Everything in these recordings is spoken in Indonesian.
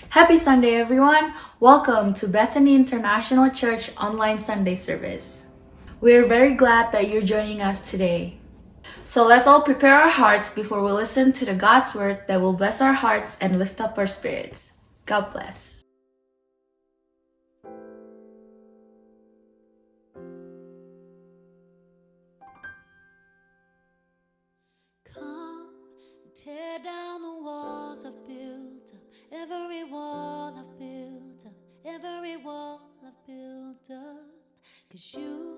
Happy Sunday, everyone! Welcome to Bethany International Church online Sunday service. We are very glad that you're joining us today. So let's all prepare our hearts before we listen to the God's word that will bless our hearts and lift up our spirits. God bless. Come, tear down the walls I've built up, every wall I've built up, every wall I've built up. 'Cause you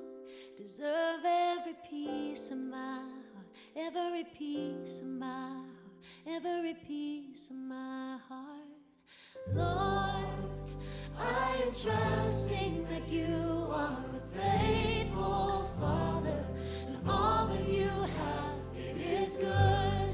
deserve every piece of my heart, every piece of my heart, every piece of my heart. Lord, I am trusting that you are a faithful Father, and all that you have, it is good.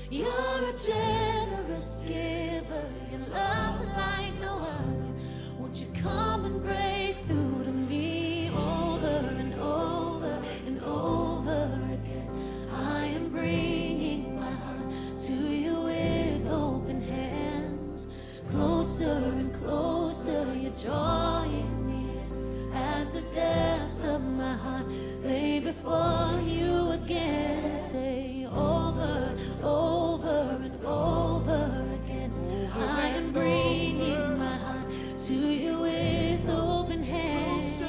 You're a generous giver, your love's like no other. Won't you come and break through to me over and over and over again? I am bringing my heart to you with open hands. Closer and closer, you're drawing me in, as the depths of my heart lay before you again. Say over, over and over again. I am bringing my heart to you with open hands.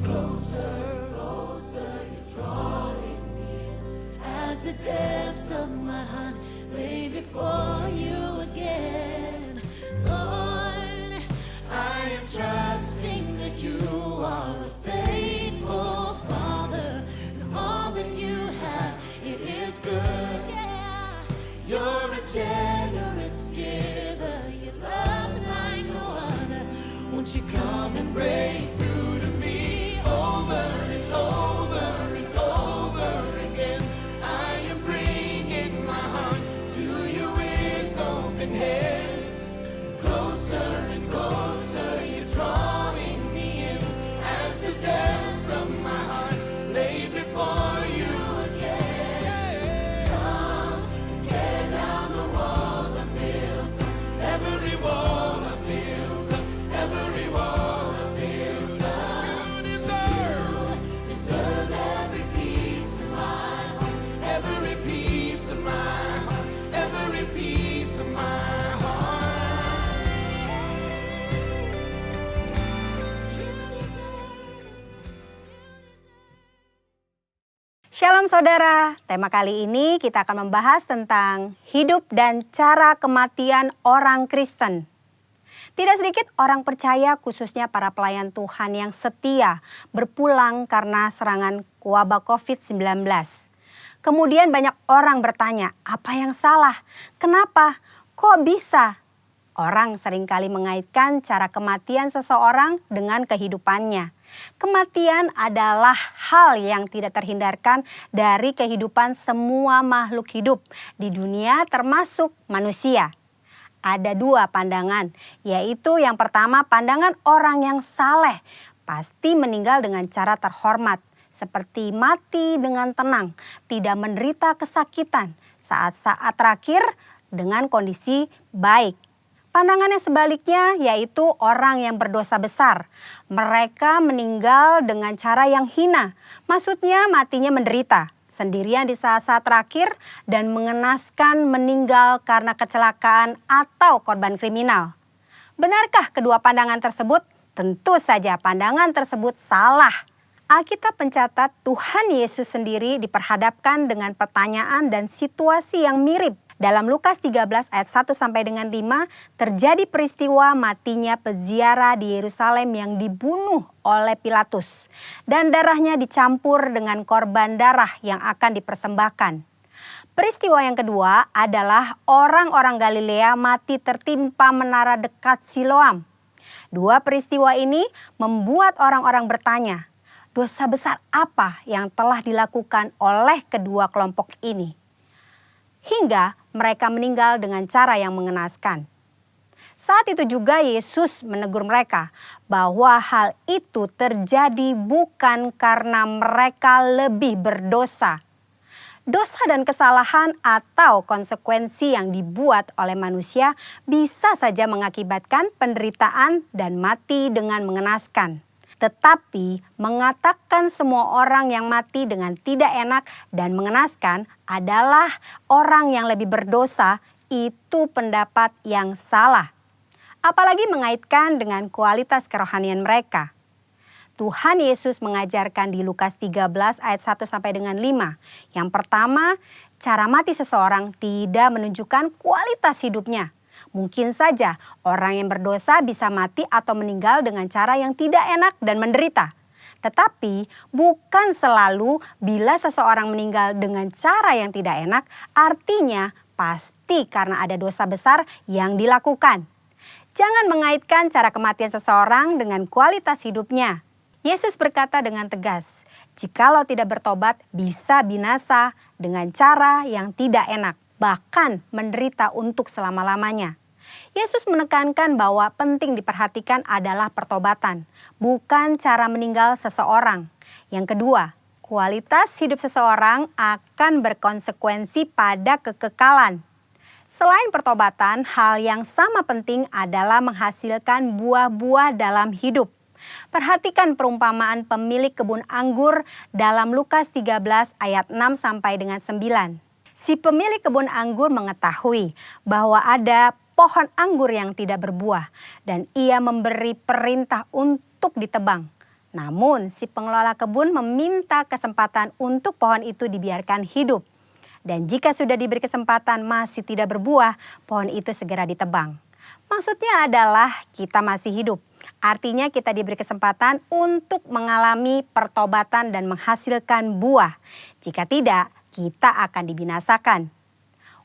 Closer, closer, you're drawing me in, as the depths of my heart lay before you again. Lord, I am trusting that you are a faithful Father, and all that you have, it is good. Yeah, you're a generous giver, your love's like no other. Won't you come and break through to me over and over and over again? I am bringing my heart to you with open hands. Closer and closer, you're drawing me in, as the depths of my heart lay before you again. Come and tear down the walls I built up, every wall I built up, every wall I built up. You deserve every piece of my heart, every piece of my heart, every piece of my heart. Shalom saudara, tema kali ini kita akan membahas tentang hidup dan cara kematian orang Kristen. Tidak sedikit orang percaya, khususnya para pelayan Tuhan yang setia, berpulang karena serangan wabah COVID-19. Kemudian banyak orang bertanya, apa yang salah? Kenapa? Kok bisa? Orang seringkali mengaitkan cara kematian seseorang dengan kehidupannya. Kematian adalah hal yang tidak terhindarkan dari kehidupan semua makhluk hidup di dunia termasuk manusia. Ada dua pandangan, yaitu yang pertama pandangan orang yang saleh pasti meninggal dengan cara terhormat, seperti mati dengan tenang, tidak menderita kesakitan, saat-saat terakhir dengan kondisi baik. Pandangan yang sebaliknya yaitu orang yang berdosa besar. Mereka meninggal dengan cara yang hina, maksudnya matinya menderita, sendirian di saat-saat terakhir dan mengenaskan meninggal karena kecelakaan atau korban kriminal. Benarkah kedua pandangan tersebut? Tentu saja pandangan tersebut salah. Alkitab mencatat Tuhan Yesus sendiri diperhadapkan dengan pertanyaan dan situasi yang mirip. Dalam Lukas 13 ayat 1 sampai dengan 5 terjadi peristiwa matinya peziarah di Yerusalem yang dibunuh oleh Pilatus dan darahnya dicampur dengan korban darah yang akan dipersembahkan. Peristiwa yang kedua adalah orang-orang Galilea mati tertimpa menara dekat Siloam. Dua peristiwa ini membuat orang-orang bertanya, dosa besar apa yang telah dilakukan oleh kedua kelompok ini? Hingga mereka meninggal dengan cara yang mengenaskan. Saat itu juga Yesus menegur mereka bahwa hal itu terjadi bukan karena mereka lebih berdosa. Dosa dan kesalahan atau konsekuensi yang dibuat oleh manusia bisa saja mengakibatkan penderitaan dan mati dengan mengenaskan. Tetapi mengatakan semua orang yang mati dengan tidak enak dan mengenaskan adalah orang yang lebih berdosa, itu pendapat yang salah. Apalagi mengaitkan dengan kualitas kerohanian mereka. Tuhan Yesus mengajarkan di Lukas 13 ayat 1 sampai dengan 5. Yang pertama, cara mati seseorang tidak menunjukkan kualitas hidupnya. Mungkin saja orang yang berdosa bisa mati atau meninggal dengan cara yang tidak enak dan menderita. Tetapi bukan selalu bila seseorang meninggal dengan cara yang tidak enak, artinya pasti karena ada dosa besar yang dilakukan. Jangan mengaitkan cara kematian seseorang dengan kualitas hidupnya. Yesus berkata dengan tegas, jikalau tidak bertobat bisa binasa dengan cara yang tidak enak, bahkan menderita untuk selama-lamanya. Yesus menekankan bahwa penting diperhatikan adalah pertobatan, bukan cara meninggal seseorang. Yang kedua, kualitas hidup seseorang akan berkonsekuensi pada kekekalan. Selain pertobatan, hal yang sama penting adalah menghasilkan buah-buah dalam hidup. Perhatikan perumpamaan pemilik kebun anggur dalam Lukas 13 ayat 6 sampai dengan 9. Si pemilik kebun anggur mengetahui bahwa ada pohon anggur yang tidak berbuah dan ia memberi perintah untuk ditebang. Namun si pengelola kebun meminta kesempatan untuk pohon itu dibiarkan hidup. Dan jika sudah diberi kesempatan masih tidak berbuah, pohon itu segera ditebang. Maksudnya adalah kita masih hidup. Artinya kita diberi kesempatan untuk mengalami pertobatan dan menghasilkan buah. Jika tidak, kita akan dibinasakan.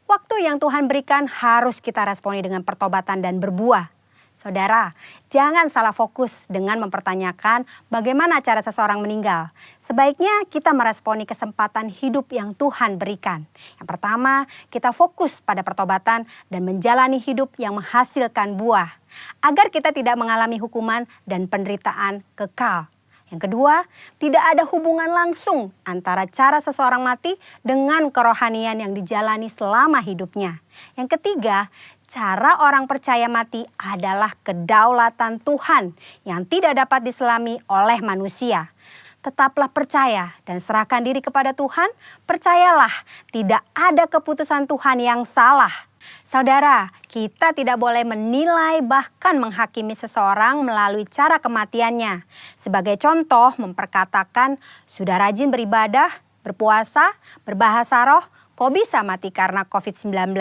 Waktu yang Tuhan berikan harus kita responi dengan pertobatan dan berbuah. Saudara, jangan salah fokus dengan mempertanyakan bagaimana cara seseorang meninggal. Sebaiknya kita meresponi kesempatan hidup yang Tuhan berikan. Yang pertama, kita fokus pada pertobatan dan menjalani hidup yang menghasilkan buah, agar kita tidak mengalami hukuman dan penderitaan kekal. Yang kedua, tidak ada hubungan langsung antara cara seseorang mati dengan kerohanian yang dijalani selama hidupnya. Yang ketiga, cara orang percaya mati adalah kedaulatan Tuhan yang tidak dapat diselami oleh manusia. Tetaplah percaya dan serahkan diri kepada Tuhan. Percayalah, tidak ada keputusan Tuhan yang salah. Saudara, kita tidak boleh menilai bahkan menghakimi seseorang melalui cara kematiannya. Sebagai contoh, memperkatakan, sudah rajin beribadah, berpuasa, berbahasa roh, kok bisa mati karena COVID-19?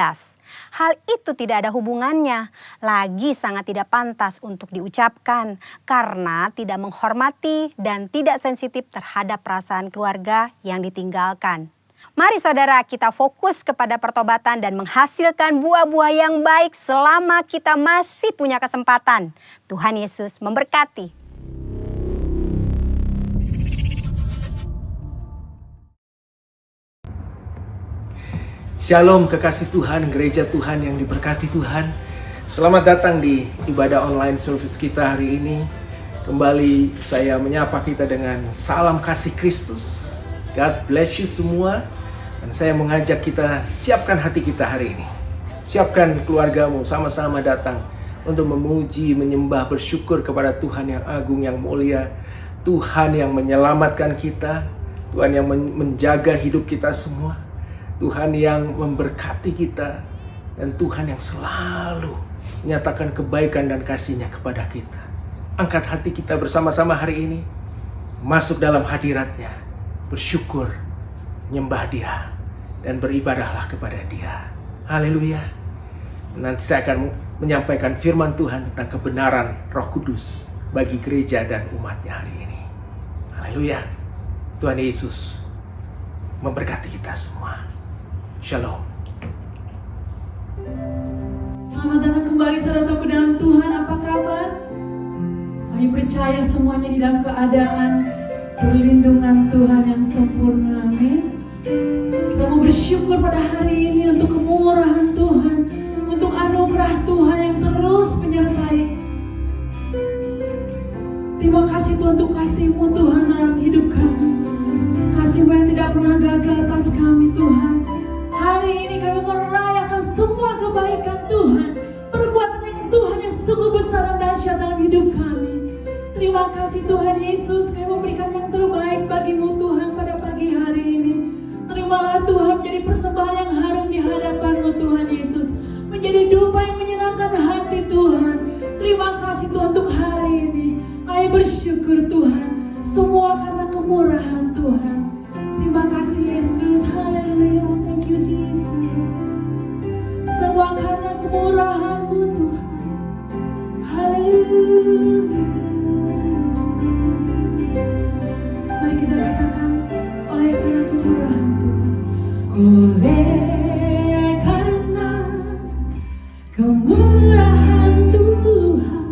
Hal itu tidak ada hubungannya, lagi sangat tidak pantas untuk diucapkan karena tidak menghormati dan tidak sensitif terhadap perasaan keluarga yang ditinggalkan. Mari saudara, kita fokus kepada pertobatan dan menghasilkan buah-buah yang baik selama kita masih punya kesempatan. Tuhan Yesus memberkati. Shalom kekasih Tuhan, gereja Tuhan yang diberkati Tuhan. Selamat datang di ibadah online service kita hari ini. Kembali saya menyapa kita dengan salam kasih Kristus. God bless you semua. Dan saya mengajak kita siapkan hati kita hari ini. Siapkan keluargamu sama-sama datang untuk memuji, menyembah, bersyukur kepada Tuhan yang agung, yang mulia. Tuhan yang menyelamatkan kita. Tuhan yang menjaga hidup kita semua. Tuhan yang memberkati kita. Dan Tuhan yang selalu menyatakan kebaikan dan kasih-Nya kepada kita. Angkat hati kita bersama-sama hari ini. Masuk dalam hadirat-Nya. Bersyukur, nyembah Dia. Dan beribadahlah kepada Dia. Haleluya. Nanti saya akan menyampaikan firman Tuhan tentang kebenaran Roh Kudus bagi gereja dan umat-Nya hari ini. Haleluya. Tuhan Yesus memberkati kita semua. Shalom. Selamat datang kembali saudara-saudaraku dalam Tuhan. Apa kabar? Kami percaya semuanya di dalam keadaan perlindungan Tuhan yang sempurna. Amin. Kita mau bersyukur pada hari ini untuk kemurahan Tuhan, untuk anugerah Tuhan yang terus menyertai. Terima kasih Tuhan untuk kasih-Mu Tuhan dalam hidup kami. Kasih-Mu yang tidak pernah gagal atas kami Tuhan. kasih Tuhan Yesus, Kami memberikan yang terbaik bagi-Mu Tuhan pada pagi hari ini. Terimalah Tuhan menjadi persembahan yang harum di hadapan-Mu Tuhan Yesus, menjadi dupa yang menyenangkan hati Tuhan. Terima kasih Tuhan untuk hari ini. Kami bersyukur Tuhan, semua karena kemurahan Tuhan. Terima kasih Yesus, haleluya, thank you Jesus. Semua karena kemurahan-Mu Tuhan, haleluya. Mari kita katakan, oleh karena kemurahan Tuhan, oleh karena kemurahan Tuhan,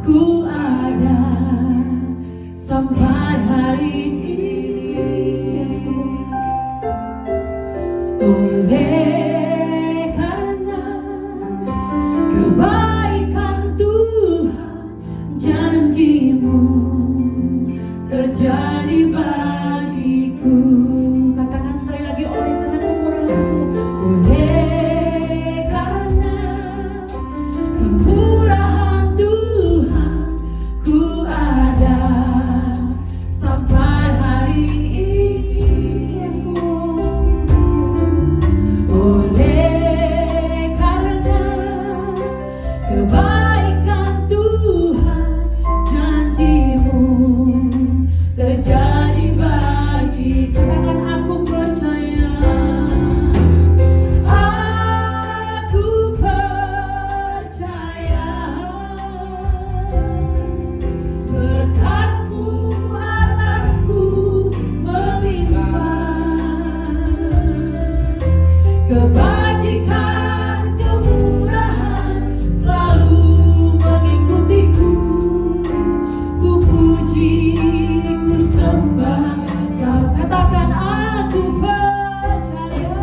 ku ada sampai hari ini. Yes, Lord. Oleh karena kebaikan Tuhan, janji-Mu terjadi bagiku. Katakan sekali lagi, oleh karena kemurahan Tuhan, oleh karena kemurahan Tuhan, ku ada sampai hari ini. Yes, Lord. Oleh karena kebaikan Tuhan, janji-Mu terjadi bagi. Katakan, aku percaya, aku percaya, berkat-Mu atasku melimpah, kebajikan, kemurahan selalu mengikutiku. Ku puji, ku sembah Kau. Katakan, aku percaya,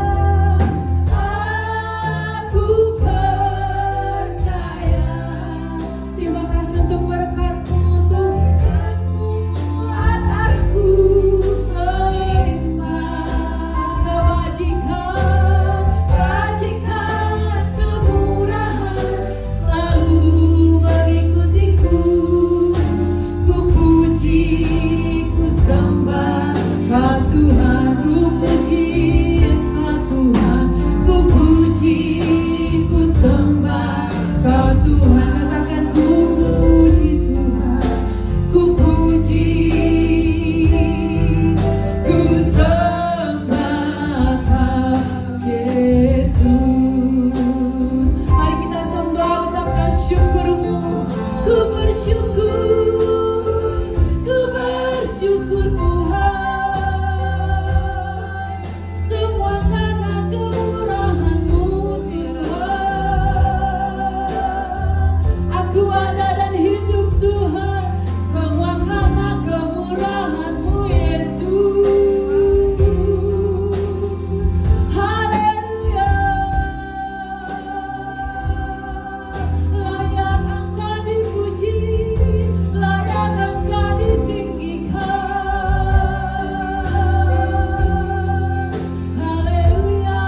aku percaya. Terima kasih untuk berkat-Mu, untuk berkat-Mu atasku melimpah, kebajikan, kebajikan, kemurahan selalu mengikutiku. Ku puji, ku sembah Kau Tuhan, ku puji Kau Tuhan, ku puji, ku sembah Kau Tuhan. Katakan, ku puji Tuhan, ku puji, ku sembah Kau Yesus. Mari kita sembah, ucapkan syukur-Mu. Ku bersyukur, ku bersyukur Tuhan. Semua karena kemurahan-Mu Tuhan. Aku ada dan hidup Tuhan, semua karena kemurahan-Mu Yesus. Haleluya. Layak Engkau dipuji, layak Engkau ditinggikan. Haleluya.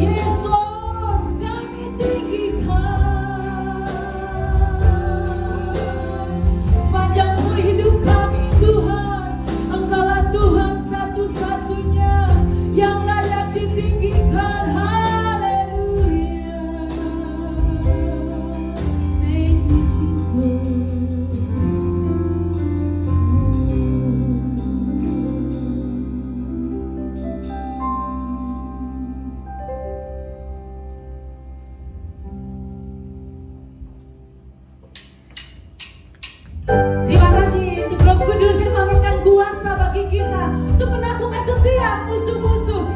Yes Lord, kami tinggikan. Sepanjang hidup kami Tuhan, Engkaulah Tuhan satu-satunya yang layak ditinggikan. Haleluya. Thank you Jesus. Terima kasih untuk Roh Kudus yang memberikan kuasa bagi kita untuk menaklukkan setiap musuh-musuh.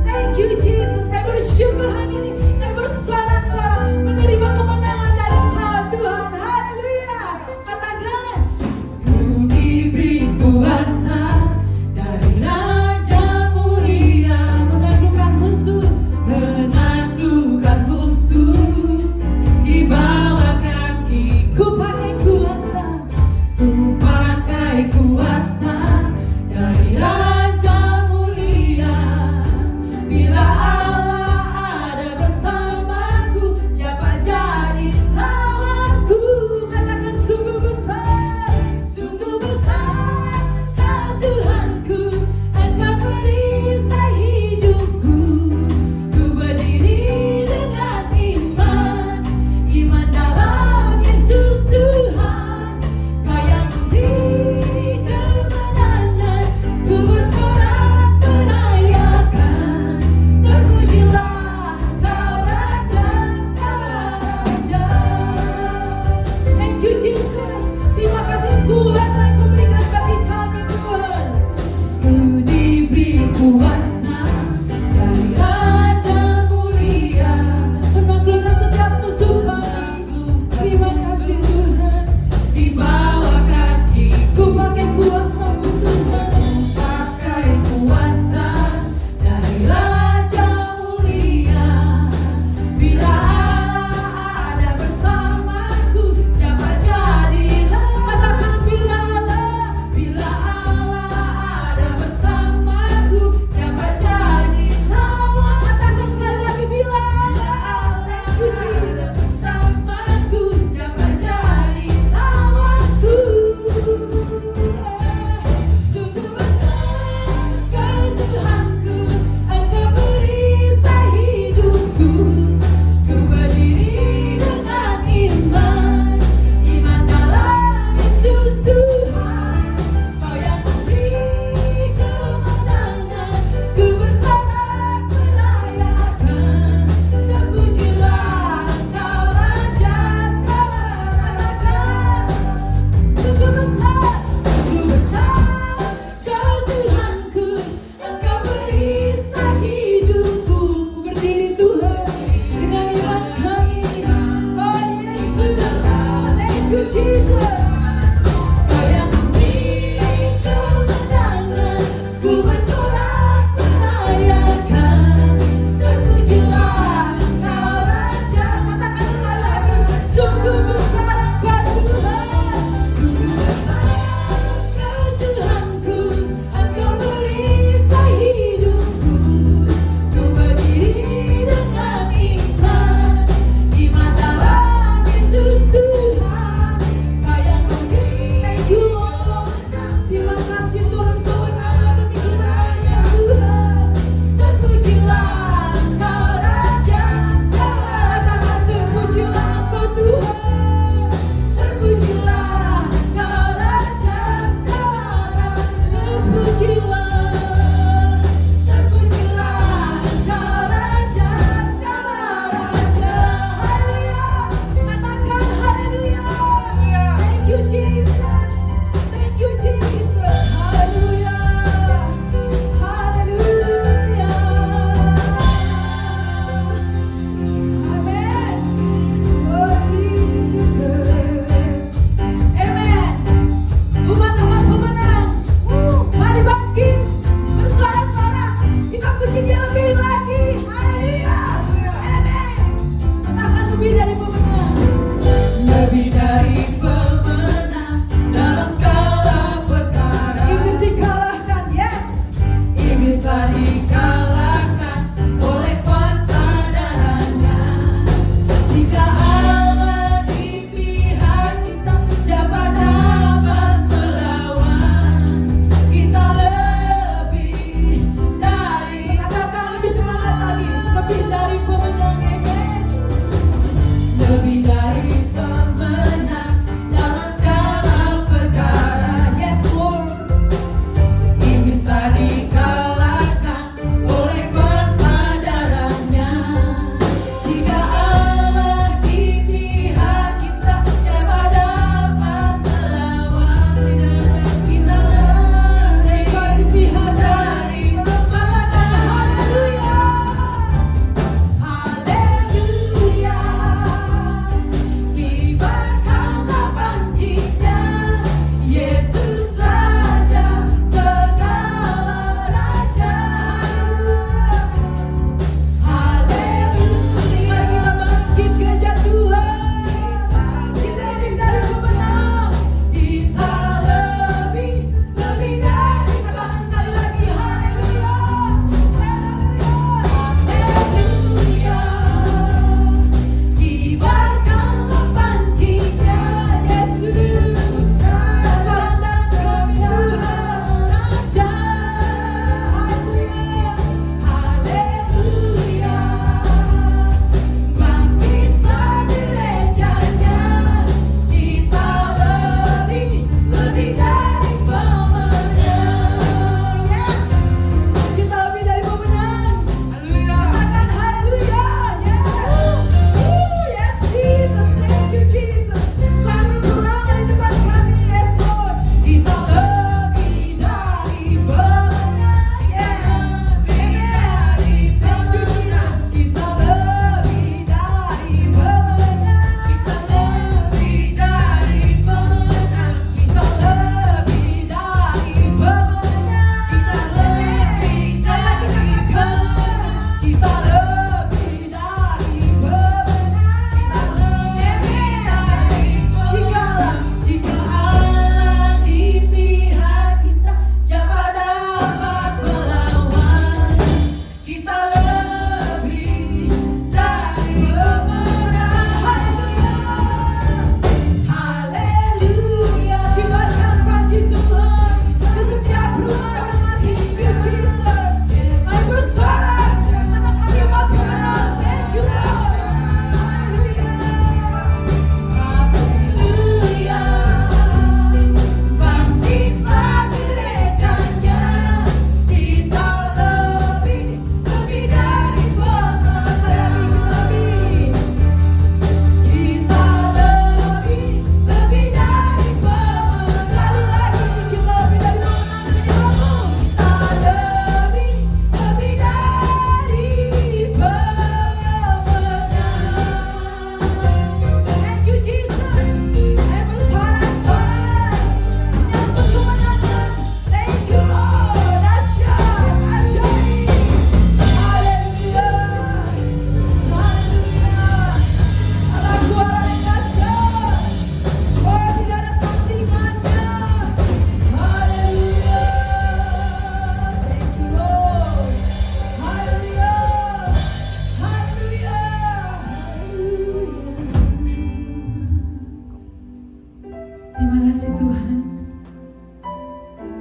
Thank you Jesus. Kami bersyukur hari ini, kami bersorak-sorak menerima kemenangan dari Engkau Tuhan. Haleluya. Katakan, ku diberi kuasa dari Raja Mulia, menaklukkan musuh, menaklukkan musuh di bawah kaki. Ku pakai kuasa, ku pakai kuasa dari Raja Mulia. Bila Allah ada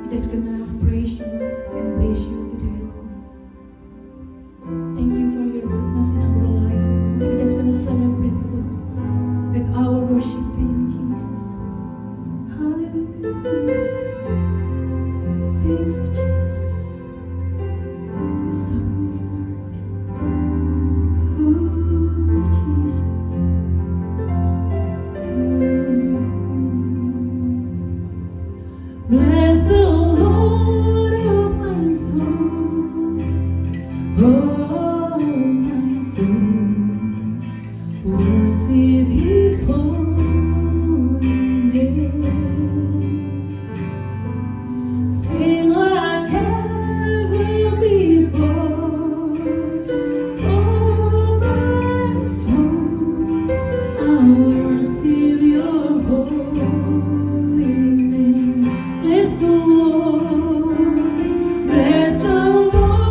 just gonna praise you and bless you today, Lord. Thank you for your goodness in our life, Lord. We're just gonna celebrate, Lord, with our worship to you, Jesus. Hallelujah. Thank you, Jesus. You're so good, Lord. Oh, Jesus. Bless the Lord, oh my soul, oh my soul, worship His holy name. Sing like never before, oh my soul, I worship Your holy name. Bless the Lord, bless the Lord.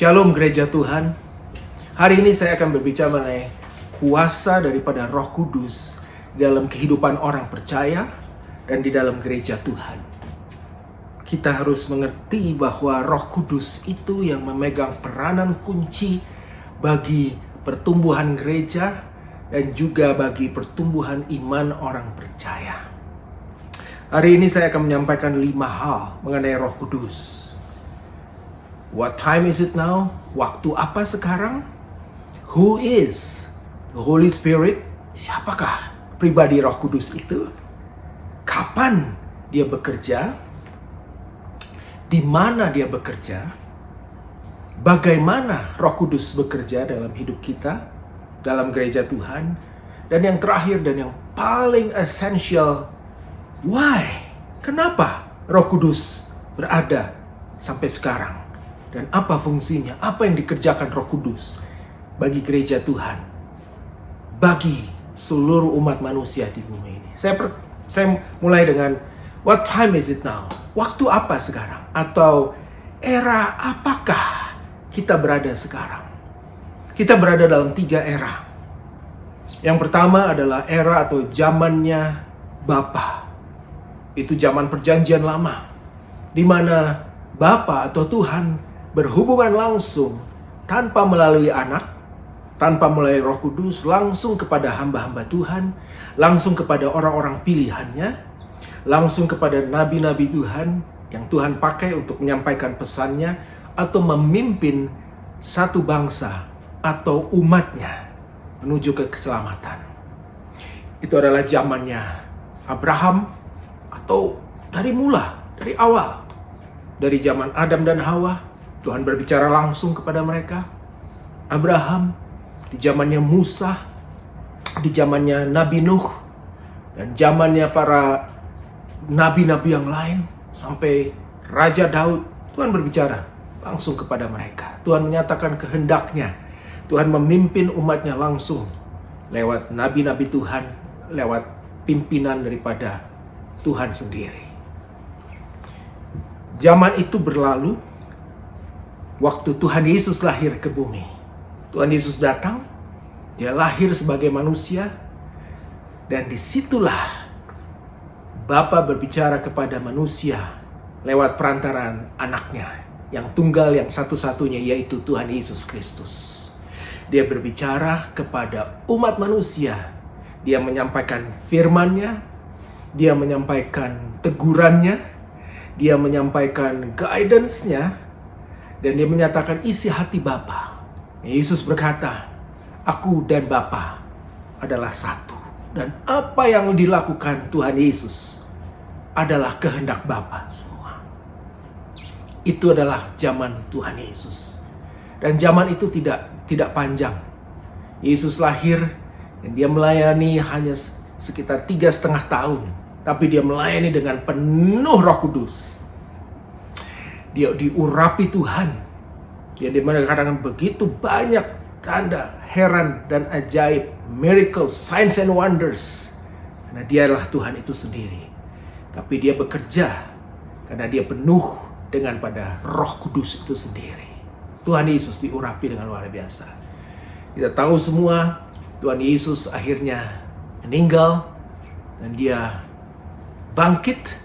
Shalom gereja Tuhan. Hari ini saya akan berbicara mengenai kuasa daripada Roh Kudus dalam kehidupan orang percaya dan di dalam gereja Tuhan. Kita harus mengerti bahwa Roh Kudus itu yang memegang peranan kunci bagi pertumbuhan gereja dan juga bagi pertumbuhan iman orang percaya. Hari ini saya akan menyampaikan 5 hal mengenai Roh Kudus. What time is it now? Waktu apa sekarang? Who is the Holy Spirit? Siapakah pribadi Roh Kudus itu? Kapan dia bekerja? Di mana dia bekerja? Bagaimana Roh Kudus bekerja dalam hidup kita, dalam gereja Tuhan? Dan yang terakhir dan yang paling essential, why? Kenapa Roh Kudus berada sampai sekarang? Dan apa fungsinya? Apa yang dikerjakan Roh Kudus bagi gereja Tuhan, bagi seluruh umat manusia di bumi ini? Saya mulai dengan what time is it now? Waktu apa sekarang? Atau era apakah kita berada sekarang? Kita berada dalam 3 era. Yang pertama adalah era atau zamannya Bapa. Itu zaman perjanjian lama, di mana Bapa atau Tuhan berhubungan langsung tanpa melalui anak, tanpa melalui Roh Kudus, langsung kepada hamba-hamba Tuhan, langsung kepada orang-orang pilihannya, langsung kepada nabi-nabi Tuhan yang Tuhan pakai untuk menyampaikan pesannya atau memimpin satu bangsa atau umatnya menuju ke keselamatan. Itu adalah zamannya Abraham, atau dari awal, dari zaman Adam dan Hawa, Tuhan berbicara langsung kepada mereka. Abraham, di zamannya Musa, di zamannya Nabi Nuh, dan zamannya para nabi-nabi yang lain, sampai Raja Daud, Tuhan berbicara langsung kepada mereka. Tuhan menyatakan kehendaknya. Tuhan memimpin umatnya langsung lewat nabi-nabi Tuhan, lewat pimpinan daripada Tuhan sendiri. Zaman itu berlalu. Waktu Tuhan Yesus lahir ke bumi, Tuhan Yesus datang, dia lahir sebagai manusia, dan disitulah Bapa berbicara kepada manusia lewat perantaraan anaknya, yang tunggal, yang satu-satunya, yaitu Tuhan Yesus Kristus. Dia berbicara kepada umat manusia, dia menyampaikan firman-Nya, dia menyampaikan tegurannya, dia menyampaikan guidance-nya, dan dia menyatakan isi hati Bapa. Yesus berkata, aku dan Bapa adalah satu. Dan apa yang dilakukan Tuhan Yesus adalah kehendak Bapa semua. Itu adalah zaman Tuhan Yesus. Dan zaman itu tidak panjang. Yesus lahir dan dia melayani hanya sekitar 3,5 tahun. Tapi dia melayani dengan penuh Roh Kudus. Dia diurapi Tuhan. Dia dikatakan begitu banyak tanda, heran dan ajaib, miracles, signs and wonders. Karena dia adalah Tuhan itu sendiri. Tapi dia bekerja karena dia penuh dengan pada Roh Kudus itu sendiri. Tuhan Yesus diurapi dengan luar biasa. Kita tahu semua Tuhan Yesus akhirnya meninggal dan dia bangkit.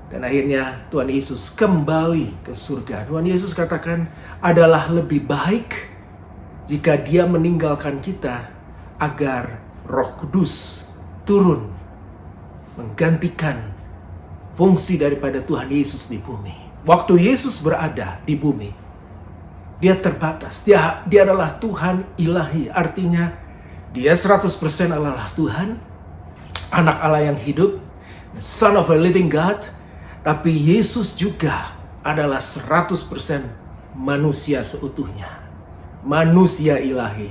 Dan akhirnya Tuhan Yesus kembali ke surga. Tuhan Yesus katakan adalah lebih baik jika dia meninggalkan kita agar Roh Kudus turun menggantikan fungsi daripada Tuhan Yesus di bumi. Waktu Yesus berada di bumi, dia terbatas. Dia adalah Tuhan ilahi. Artinya dia 100% adalah Tuhan, anak Allah yang hidup, Son of a living God. Tapi Yesus juga adalah 100% manusia seutuhnya. Manusia ilahi.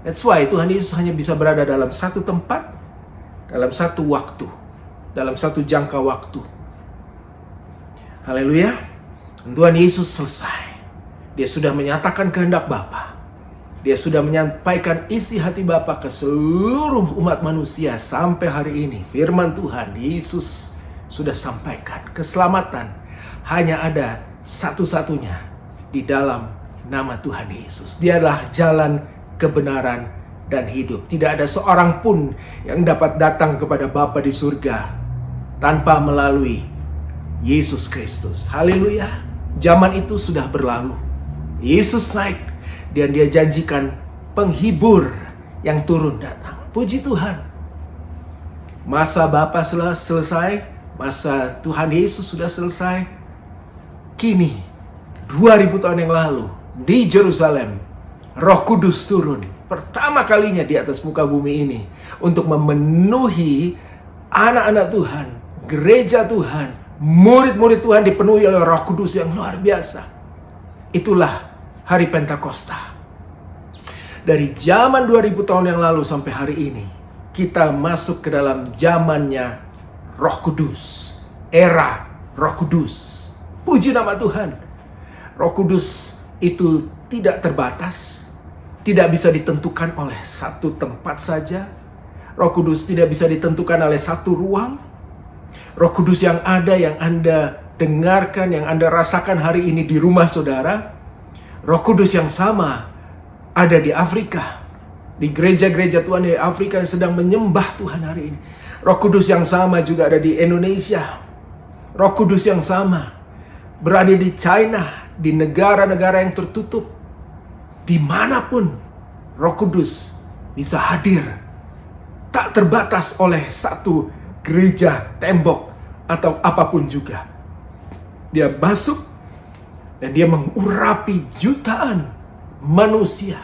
That's why Tuhan Yesus hanya bisa berada dalam satu tempat, dalam satu waktu, dalam satu jangka waktu. Haleluya. Tuhan Yesus selesai. Dia sudah menyatakan kehendak Bapa. Dia sudah menyampaikan isi hati Bapa ke seluruh umat manusia sampai hari ini. Firman Tuhan, Yesus sudah sampaikan keselamatan hanya ada satu-satunya di dalam nama Tuhan Yesus. Dialah jalan, kebenaran, dan hidup. Tidak ada seorang pun yang dapat datang kepada Bapa di surga tanpa melalui Yesus Kristus. Haleluya. Zaman itu sudah berlalu. Yesus naik dan dia janjikan penghibur yang turun datang. Puji Tuhan. Masa Bapa selesai, masa Tuhan Yesus sudah selesai. Kini 2000 tahun yang lalu di Yerusalem, Roh Kudus turun pertama kalinya di atas muka bumi ini untuk memenuhi anak-anak Tuhan, gereja Tuhan, murid-murid Tuhan dipenuhi oleh Roh Kudus yang luar biasa. Itulah hari Pentakosta. Dari zaman 2000 tahun yang lalu sampai hari ini, kita masuk ke dalam zamannya Roh Kudus, era Roh Kudus. Puji nama Tuhan. Roh Kudus itu tidak terbatas, tidak bisa ditentukan oleh satu tempat saja. Roh Kudus tidak bisa ditentukan oleh satu ruang. Roh Kudus yang ada, yang Anda dengarkan, yang Anda rasakan hari ini di rumah saudara, Roh Kudus yang sama ada di Afrika, di gereja-gereja Tuhan di Afrika yang sedang menyembah Tuhan hari ini. Roh Kudus yang sama juga ada di Indonesia. Roh Kudus yang sama berada di China, di negara-negara yang tertutup. Dimanapun Roh Kudus bisa hadir, tak terbatas oleh satu gereja, tembok, atau apapun juga. Dia masuk dan dia mengurapi jutaan manusia.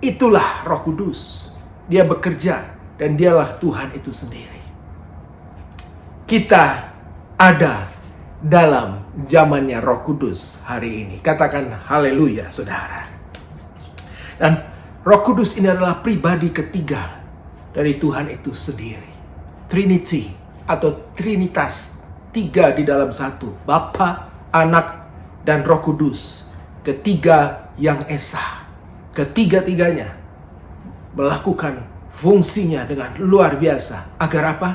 Itulah Roh Kudus. Dia bekerja dan dialah Tuhan itu sendiri. Kita ada dalam zamannya Roh Kudus hari ini. Katakan haleluya, saudara. Dan Roh Kudus ini adalah pribadi ketiga dari Tuhan itu sendiri. Trinity atau Trinitas, tiga di dalam satu. Bapa, Anak, dan Roh Kudus. Ketiga yang esa. Ketiga-tiganya melakukan fungsinya dengan luar biasa. Agar apa?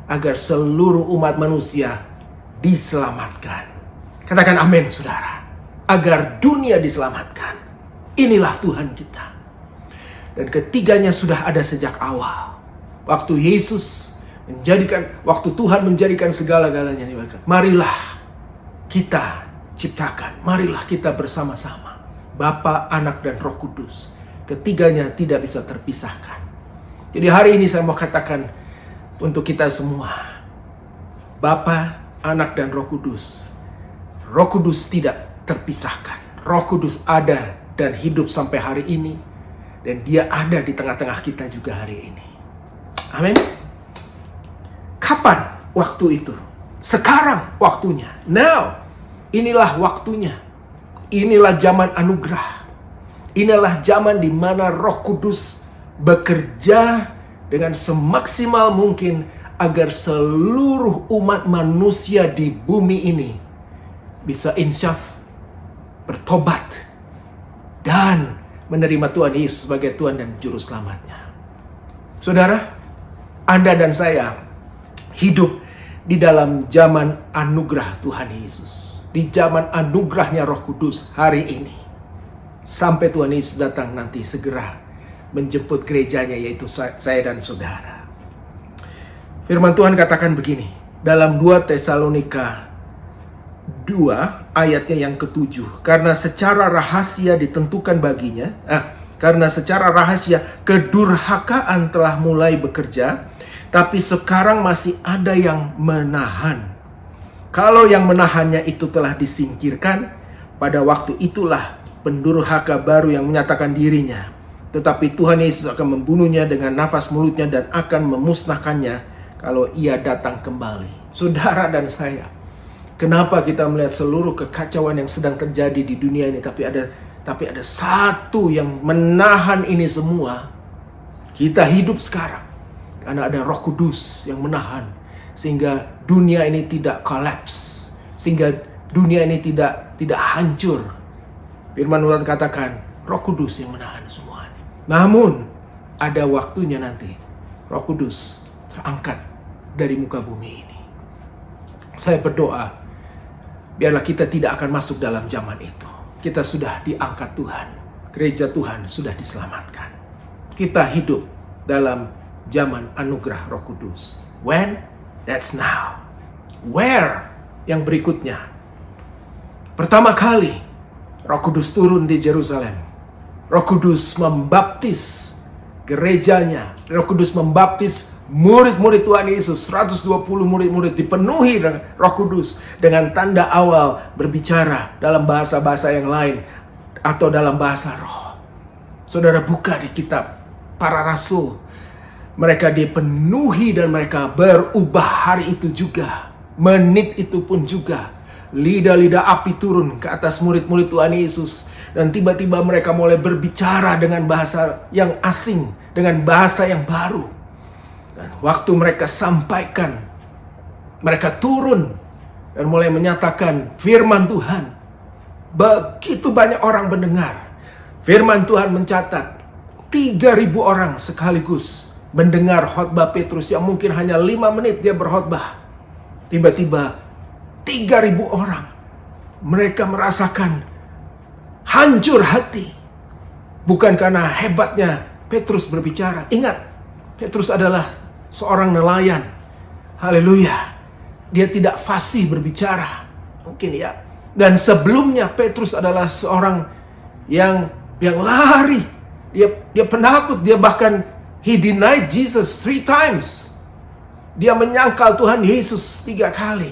Agar seluruh umat manusia diselamatkan. Katakan amin, saudara. Agar dunia diselamatkan. Inilah Tuhan kita. Dan ketiganya sudah ada sejak awal. Waktu Tuhan menjadikan segala-galanya. Marilah kita ciptakan. Marilah kita bersama-sama. Bapa, Anak, dan Roh Kudus. Ketiganya tidak bisa terpisahkan. Jadi hari ini saya mau katakan untuk kita semua. Bapa, Anak, dan Roh Kudus. Roh Kudus tidak terpisahkan. Roh Kudus ada dan hidup sampai hari ini. Dan dia ada di tengah-tengah kita juga hari ini. Amin. Kapan waktu itu? Sekarang waktunya. Now. Inilah waktunya. Inilah zaman anugerah. Inilah zaman di mana Roh Kudus bekerja dengan semaksimal mungkin agar seluruh umat manusia di bumi ini bisa insyaf, bertobat, dan menerima Tuhan Yesus sebagai Tuhan dan Juru Selamatnya. Saudara, Anda dan saya hidup di dalam zaman anugerah Tuhan Yesus. Di zaman anugerahnya Roh Kudus hari ini. Sampai Tuhan Yesus datang nanti segera menjemput gerejanya, yaitu saya dan saudara. Firman Tuhan katakan begini. Dalam 2 Tesalonika 2 ayatnya yang ke-7. Karena secara rahasia ditentukan baginya. Karena secara rahasia kedurhakaan telah mulai bekerja. Tapi sekarang masih ada yang menahan. Kalau yang menahannya itu telah disingkirkan, pada waktu itulah pendurhaka baru yang menyatakan dirinya. Tetapi Tuhan Yesus akan membunuhnya dengan nafas mulutnya dan akan memusnahkannya kalau ia datang kembali. Saudara dan saya, kenapa kita melihat seluruh kekacauan yang sedang terjadi di dunia ini, tapi ada satu yang menahan ini semua. Kita hidup sekarang karena ada Roh Kudus yang menahan. Sehingga dunia ini tidak kolaps. Sehingga dunia ini tidak hancur. Firman Tuhan katakan, Roh Kudus yang menahan semuanya. Namun, ada waktunya nanti Roh Kudus terangkat dari muka bumi ini. Saya berdoa, biarlah kita tidak akan masuk dalam zaman itu. kita sudah diangkat Tuhan. Gereja Tuhan sudah diselamatkan. Kita hidup dalam zaman anugerah Roh Kudus. When? That's now. Where? Yang berikutnya. Pertama kali Roh Kudus turun di Yerusalem. Roh Kudus membaptis gerejanya. Roh Kudus membaptis murid-murid Tuhan Yesus. 120 murid-murid dipenuhi dengan Roh Kudus. Dengan tanda awal berbicara dalam bahasa-bahasa yang lain. Atau dalam bahasa roh. Saudara buka di kitab para rasul. Mereka dipenuhi dan mereka berubah hari itu juga. Menit itu pun juga. Lidah-lidah api turun ke atas murid-murid Tuhan Yesus. Dan tiba-tiba mereka mulai berbicara dengan bahasa yang asing. Dengan bahasa yang baru. Dan waktu mereka sampaikan. Mereka turun. Dan mulai menyatakan firman Tuhan. Begitu banyak orang mendengar. Firman Tuhan mencatat 3.000 orang sekaligus mendengar khotbah Petrus yang mungkin hanya 5 menit dia berkhotbah. Tiba-tiba 3.000 orang. Mereka merasakan hancur hati. Bukan karena hebatnya Petrus berbicara. Ingat, Petrus adalah seorang nelayan. Haleluya. Dia tidak fasih berbicara. Mungkin ya. Dan sebelumnya Petrus adalah seorang yang lari. Dia penakut. Dia bahkan he denied Jesus 3 times. Dia menyangkal Tuhan Yesus 3 kali.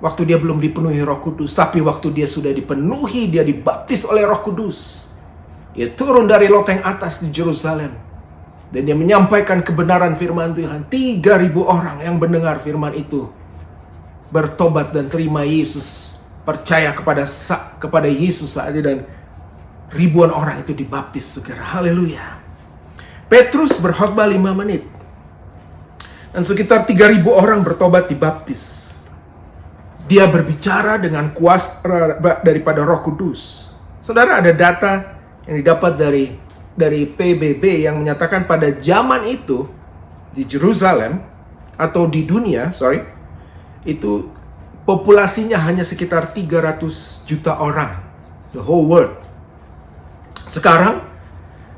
Waktu dia belum dipenuhi Roh Kudus. Tapi waktu dia sudah dipenuhi, dia dibaptis oleh Roh Kudus. Dia turun dari loteng atas di Yerusalem. Dan dia menyampaikan kebenaran firman Tuhan. 3.000 orang yang mendengar firman itu bertobat dan terima Yesus. Percaya kepada Yesus saat itu. Dan ribuan orang itu dibaptis segera. Haleluya. Petrus berkhotbah 5 menit. Dan sekitar 3.000 orang bertobat dibaptis. Dia berbicara dengan kuasa daripada Roh Kudus. Saudara, ada data yang didapat dari PBB yang menyatakan pada zaman itu di Yerusalem atau di dunia, itu populasinya hanya sekitar 300 juta orang. The whole world. Sekarang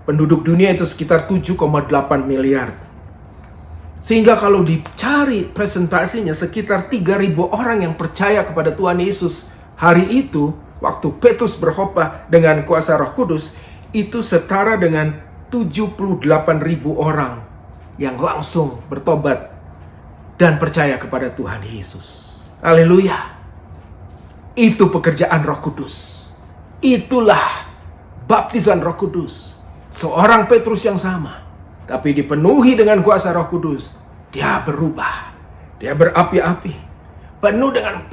penduduk dunia itu sekitar 7,8 miliar. Sehingga kalau dicari presentasinya sekitar 3.000 orang yang percaya kepada Tuhan Yesus hari itu, waktu Petrus berkhotbah dengan kuasa Roh Kudus, itu setara dengan 78.000 orang yang langsung bertobat dan percaya kepada Tuhan Yesus. Haleluya. Itu pekerjaan Roh Kudus. Itulah baptisan Roh Kudus. Seorang Petrus yang sama, tapi dipenuhi dengan kuasa Roh Kudus, dia berubah. Dia berapi-api, penuh dengan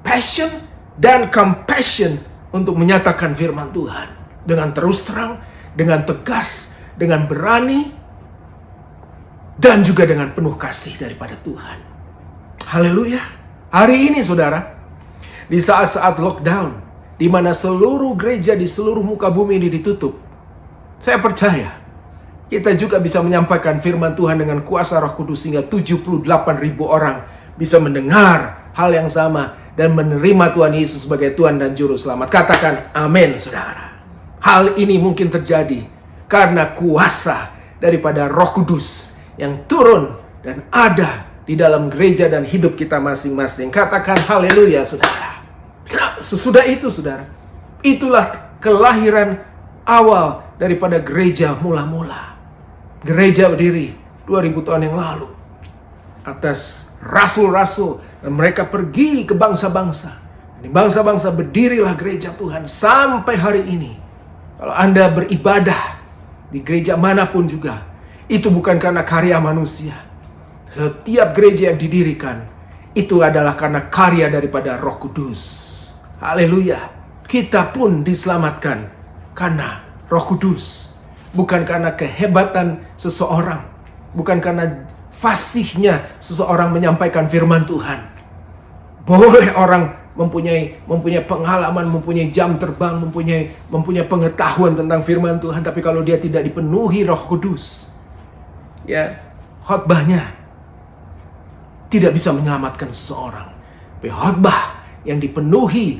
passion dan compassion untuk menyatakan firman Tuhan dengan terus terang, dengan tegas, dengan berani, dan juga dengan penuh kasih daripada Tuhan. Haleluya. Hari ini saudara, di saat-saat lockdown, di mana seluruh gereja di seluruh muka bumi ini ditutup, saya percaya kita juga bisa menyampaikan firman Tuhan dengan kuasa Roh Kudus sehingga 78.000 orang bisa mendengar hal yang sama dan menerima Tuhan Yesus sebagai Tuhan dan Juru Selamat. Katakan amin, saudara. Hal ini mungkin terjadi karena kuasa daripada Roh Kudus yang turun dan ada di dalam gereja dan hidup kita masing-masing. Katakan haleluya, saudara. Sesudah itu, saudara, itulah kelahiran awal daripada gereja mula-mula. Gereja berdiri 2000 tahun yang lalu atas rasul-rasul, dan mereka pergi ke bangsa-bangsa. Di bangsa-bangsa berdirilah gereja Tuhan sampai hari ini. Kalau Anda beribadah di gereja manapun juga, itu bukan karena karya manusia. Setiap gereja yang didirikan itu adalah karena karya daripada Roh Kudus. Haleluya. Kita pun diselamatkan karena Roh Kudus. Bukan karena kehebatan seseorang. Bukan karena fasihnya seseorang menyampaikan firman Tuhan. Boleh orang mempunyai pengalaman, mempunyai jam terbang, mempunyai pengetahuan tentang firman Tuhan, tapi kalau dia tidak dipenuhi Roh Kudus, ya, khotbahnya tidak bisa menyelamatkan seseorang. Khotbah yang dipenuhi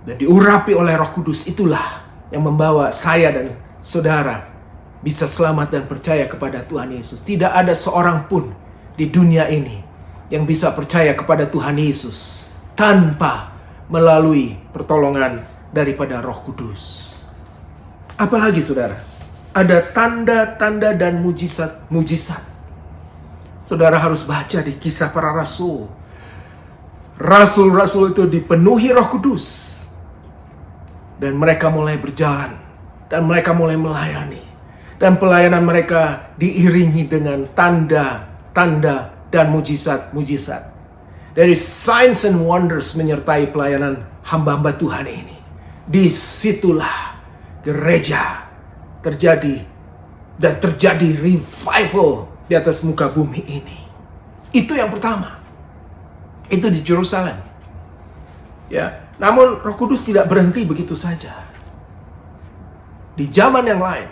dan diurapi oleh Roh Kudus, itulah yang membawa saya dan saudara bisa selamat dan percaya kepada Tuhan Yesus. Tidak ada seorang pun di dunia ini yang bisa percaya kepada Tuhan Yesus tanpa melalui pertolongan daripada Roh Kudus. Apalagi saudara, ada tanda-tanda dan mujizat-mujizat. Saudara harus baca di Kisah Para Rasul. Rasul-rasul itu dipenuhi Roh Kudus, dan mereka mulai berjalan, dan mereka mulai melayani, dan pelayanan mereka diiringi dengan tanda-tanda dan mujizat-mujizat. Dari signs and wonders menyertai pelayanan hamba-hamba Tuhan ini. Disitulah gereja terjadi dan terjadi revival di atas muka bumi ini. Itu yang pertama. Itu di Yerusalem. Ya, namun Roh Kudus tidak berhenti begitu saja. Di zaman yang lain,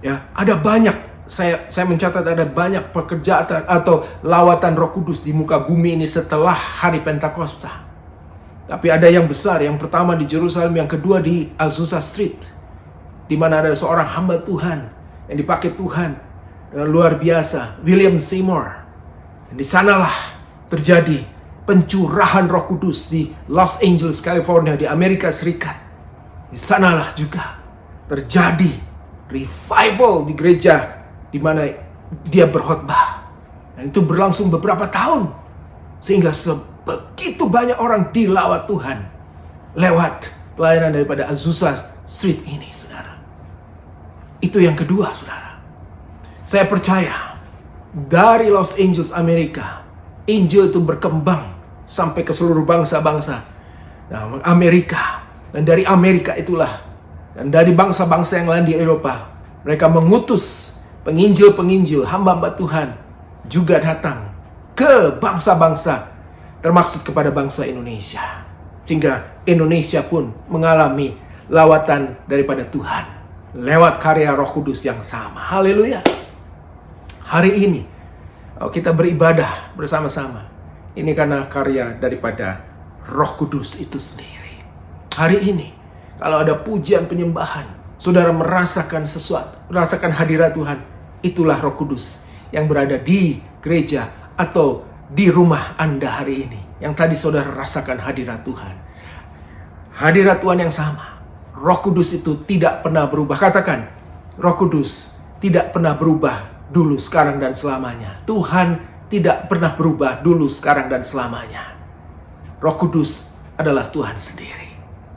ya, ada banyak, saya mencatat ada banyak pekerjaan atau lawatan Roh Kudus di muka bumi ini setelah hari Pentakosta. Tapi ada yang besar, yang pertama di Yerusalem, yang kedua di Azusa Street, di mana ada seorang hamba Tuhan yang dipakai Tuhan dengan luar biasa, William Seymour. Dan di sanalah terjadi pencurahan Roh Kudus di Los Angeles, California, di Amerika Serikat. Di sanalah juga terjadi revival di gereja di mana dia berkhotbah. Dan itu berlangsung beberapa tahun, sehingga begitu banyak orang dilawat Tuhan lewat pelayanan daripada Azusa Street ini, saudara. Itu yang kedua, saudara. Saya percaya dari Los Angeles, Amerika, Injil itu berkembang sampai ke seluruh bangsa-bangsa Amerika. Dan dari Amerika itulah, dan dari bangsa-bangsa yang lain di Eropa, mereka mengutus penginjil-penginjil, hamba-hamba Tuhan juga datang ke bangsa-bangsa, termasuk kepada bangsa Indonesia. Sehingga Indonesia pun mengalami lawatan daripada Tuhan lewat karya Roh Kudus yang sama. Haleluya. Hari ini kita beribadah bersama-sama. Ini karena karya daripada Roh Kudus itu sendiri. Hari ini kalau ada pujian penyembahan, saudara merasakan sesuatu, merasakan hadirat Tuhan, itulah Roh Kudus yang berada di gereja atau di rumah Anda hari ini, yang tadi saudara rasakan hadirat Tuhan. Hadirat Tuhan yang sama. Roh Kudus itu tidak pernah berubah. Katakan, Roh Kudus tidak pernah berubah dulu, sekarang, dan selamanya. Tuhan tidak pernah berubah dulu, sekarang, dan selamanya. Roh Kudus adalah Tuhan sendiri.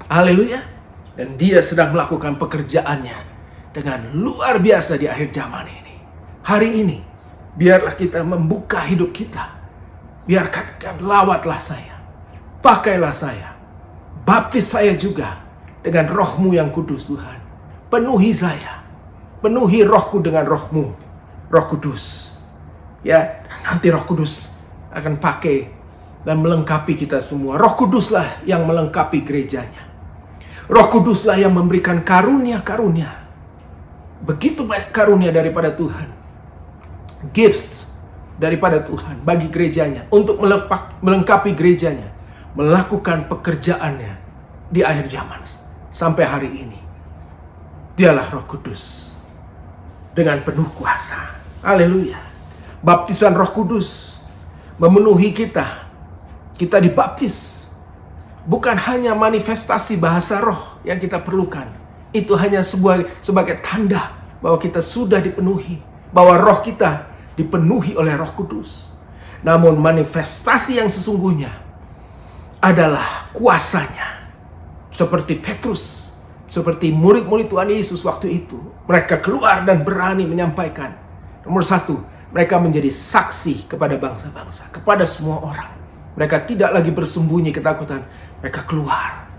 Haleluya. Dan dia sedang melakukan pekerjaannya dengan luar biasa di akhir zaman ini. Hari ini, biarlah kita membuka hidup kita. Biar katakan, lawatlah saya, pakailah saya, baptis saya juga dengan Roh-Mu yang kudus, Tuhan. Penuhi saya, penuhi rohku dengan Roh-Mu, Roh Kudus. Ya, nanti Roh Kudus akan pakai dan melengkapi kita semua. Roh Kuduslah yang melengkapi gerejanya. Roh Kuduslah yang memberikan karunia-karunia. Begitu banyak karunia daripada Tuhan. Gifts daripada Tuhan bagi gerejanya. Untuk melengkapi gerejanya. Melakukan pekerjaannya di akhir zaman. Sampai hari ini. Dialah Roh Kudus. Dengan penuh kuasa. Haleluya. Baptisan Roh Kudus memenuhi kita. Kita dibaptis. Bukan hanya manifestasi bahasa roh yang kita perlukan. Itu hanya sebagai tanda bahwa kita sudah dipenuhi. Bahwa roh kita dipenuhi oleh Roh Kudus. Namun manifestasi yang sesungguhnya adalah kuasanya. Seperti Petrus, seperti murid-murid Tuhan Yesus waktu itu. Mereka keluar dan berani menyampaikan. Nomor satu, mereka menjadi saksi kepada bangsa-bangsa, kepada semua orang. Mereka tidak lagi bersembunyi ketakutan. Mereka keluar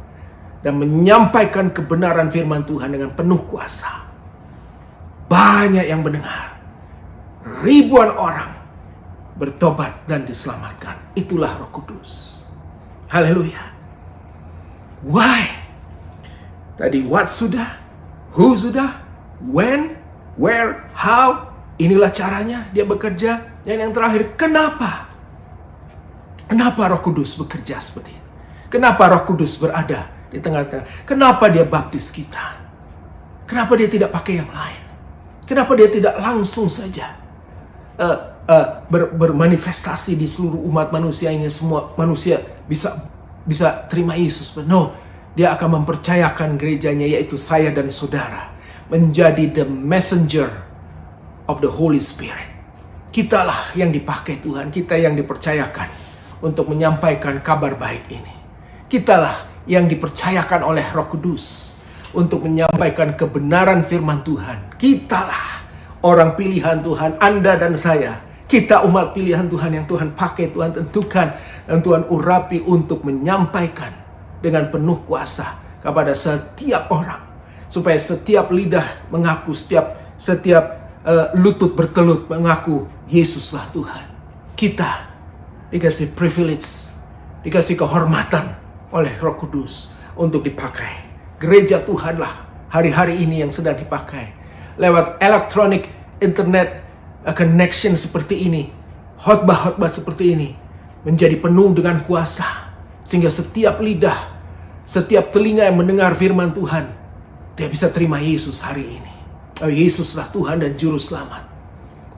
dan menyampaikan kebenaran firman Tuhan dengan penuh kuasa. Banyak yang mendengar. Ribuan orang bertobat dan diselamatkan. Itulah Roh Kudus. Haleluya. Why? Tadi what sudah, who sudah, when, where, how. Inilah caranya dia bekerja. Dan yang terakhir, kenapa? Kenapa Roh Kudus bekerja seperti itu? Kenapa Roh Kudus berada di tengah-tengah. Kenapa dia baptis kita? Kenapa dia tidak pakai yang lain? Kenapa dia tidak langsung saja bermanifestasi di seluruh umat manusia, hingga semua manusia bisa terima Yesus? No, dia akan mempercayakan gerejanya, yaitu saya dan saudara, menjadi the messenger of the Holy Spirit. Kitalah yang dipakai Tuhan, kita yang dipercayakan untuk menyampaikan kabar baik ini. Kitalah yang dipercayakan oleh Roh Kudus untuk menyampaikan kebenaran firman Tuhan. Kitalah orang pilihan Tuhan, Anda dan saya. Kita umat pilihan Tuhan yang Tuhan pakai, Tuhan tentukan, dan Tuhan urapi untuk menyampaikan dengan penuh kuasa kepada setiap orang. Supaya setiap lidah mengaku, setiap lutut bertelut mengaku Yesuslah Tuhan. Kita dikasih privilege, dikasih kehormatan oleh Roh Kudus untuk dipakai. Gereja Tuhanlah hari-hari ini yang sedang dipakai. Lewat elektronik, internet, connection seperti ini, khotbah-khotbah seperti ini, menjadi penuh dengan kuasa. Sehingga setiap lidah, setiap telinga yang mendengar firman Tuhan, dia bisa terima Yesus hari ini. Oh, Yesuslah Tuhan dan Juru Selamat.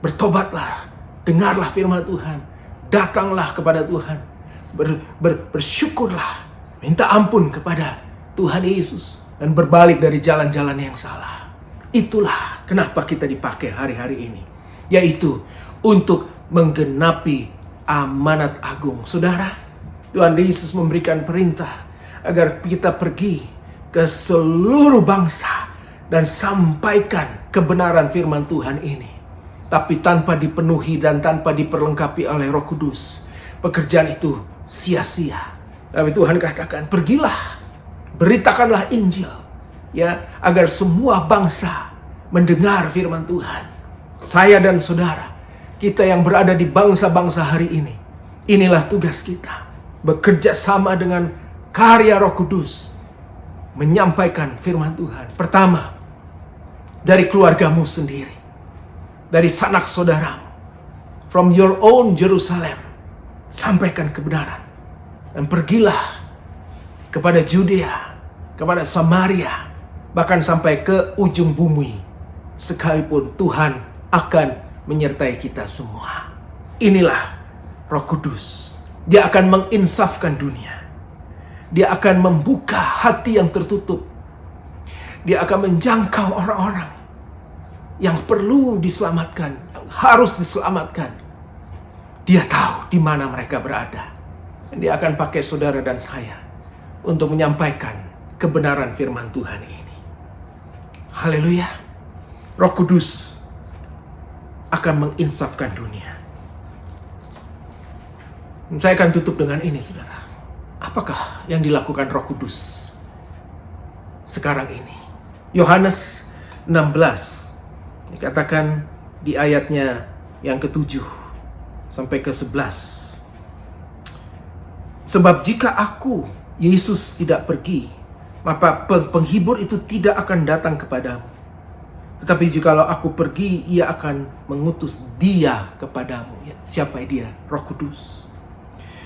Bertobatlah, dengarlah firman Tuhan, datanglah kepada Tuhan, bersyukurlah, minta ampun kepada Tuhan Yesus, dan berbalik dari jalan-jalan yang salah. Itulah kenapa kita dipakai hari-hari ini, yaitu untuk menggenapi amanat agung. Saudara, Tuhan Yesus memberikan perintah agar kita pergi ke seluruh bangsa dan sampaikan kebenaran firman Tuhan ini. Tapi tanpa dipenuhi dan tanpa diperlengkapi oleh Roh Kudus, pekerjaan itu sia-sia. Tapi Tuhan katakan, pergilah, beritakanlah Injil, ya, agar semua bangsa mendengar firman Tuhan. Saya dan saudara, kita yang berada di bangsa-bangsa hari ini, inilah tugas kita, bekerja sama dengan karya Roh Kudus, menyampaikan firman Tuhan. Pertama, dari keluargamu sendiri, dari sanak saudaramu, from your own Jerusalem, sampaikan kebenaran. Dan pergilah kepada Judea, kepada Samaria, bahkan sampai ke ujung bumi, sekalipun Tuhan akan menyertai kita semua. Inilah Roh Kudus. Dia akan menginsafkan dunia. Dia akan membuka hati yang tertutup. Dia akan menjangkau orang-orang yang perlu diselamatkan, yang harus diselamatkan. Dia tahu di mana mereka berada. Dan dia akan pakai saudara dan saya untuk menyampaikan kebenaran firman Tuhan ini. Haleluya. Roh Kudus akan menginsafkan dunia. Saya akan tutup dengan ini, saudara. Apakah yang dilakukan Roh Kudus sekarang ini? Yohanes 16 dikatakan di ayatnya yang ke-7 sampai ke-11. Sebab jika aku, Yesus, tidak pergi, maka penghibur itu tidak akan datang kepadamu. Tetapi jikalau aku pergi, ia akan mengutus dia kepadamu. Ya, siapa dia? Roh Kudus.